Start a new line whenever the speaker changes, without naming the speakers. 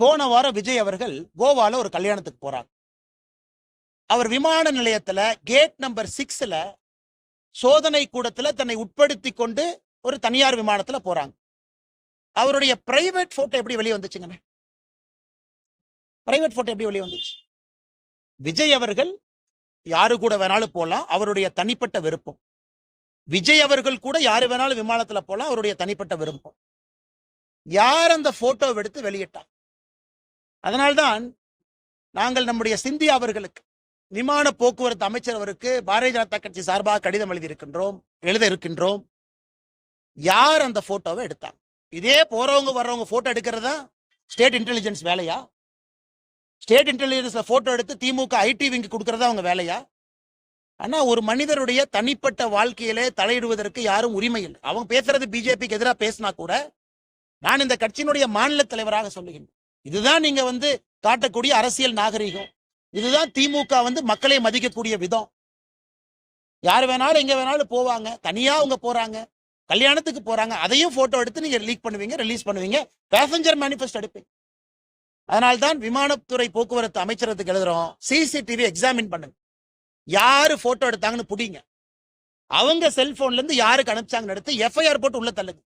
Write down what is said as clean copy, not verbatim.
போன வாரம் விஜய் அவர்கள் கோவால ஒரு கல்யாணத்துக்கு போறாங்க. அவர் விமான நிலையத்துல கேட் நம்பர் 6ல சோதனை கூடத்துல தன்னை உட்படுத்தி கொண்டு ஒரு தனியார் விமானத்துல போறாங்க. அவருடைய பிரைவேட் போட்டோ எப்படி வெளியே வந்துச்சுங்க? பிரைவேட் போட்டோ எப்படி வெளியே வந்துச்சு? விஜய் அவர்கள் யாரு கூட வேணாலும் போலாம், அவருடைய தனிப்பட்ட விருப்பம். விஜய் அவர்கள் கூட யாரு வேணாலும் விமானத்துல போலாம், அவருடைய தனிப்பட்ட விருப்பம். யார் அந்த போட்டோ எடுத்து வெளியிட்டார்? அதனால்தான் நாங்கள் நம்முடைய சிந்தியா அவர்களுக்கு, விமான போக்குவரத்து அமைச்சர் அவருக்கு பாரதிய ஜனதா கட்சி சார்பாக கடிதம் எழுத இருக்கின்றோம். யார் அந்த போட்டோவை எடுத்தாங்க? இதே போறவங்க வர்றவங்க போட்டோ எடுக்கிறதா ஸ்டேட் இன்டெலிஜென்ஸ் வேலையா? ஸ்டேட் இன்டெலிஜென்ஸ்ல போட்டோ எடுத்து திமுக ஐடி விங்கு கொடுக்கறதா அவங்க வேலையா? ஆனா ஒரு மனிதருடைய தனிப்பட்ட வாழ்க்கையிலே தலையிடுவதற்கு யாரும் உரிமை இல்லை. அவங்க பேசுறது பிஜேபிக்கு எதிராக பேசினா கூட நான் இந்த கட்சியினுடைய மாநில தலைவராக சொல்லுகின்றேன். இதுதான் நீங்க காட்டக்கூடிய அரசியல் நாகரிகம். இதுதான் திமுக மக்களை மதிக்கக்கூடிய விதம். யார் வேணாலும் எங்க வேணாலும் போவாங்க, தனியா அவங்க போறாங்க, கல்யாணத்துக்கு போறாங்க, அதையும் போட்டோ எடுத்து நீங்க லீக் பண்ணுவீங்க, ரிலீஸ் பண்ணுவீங்க, பேசஞ்சர் மேனிஃபெஸ்ட் எடுப்பீங்க. அதனால்தான் விமானத்துறை போக்குவரத்து அமைச்சரத்துக்கு எழுதுறோம், சிசிடிவி எக்ஸாமின் பண்ணுங்க. யாரு போட்டோ எடுத்தாங்கன்னு புடிங்க, அவங்க செல்போன்ல இருந்து யாருக்கு அனுப்பிச்சாங்கன்னு எடுத்து எஃப்ஐஆர் போட்டு உள்ள தள்ளுங்க.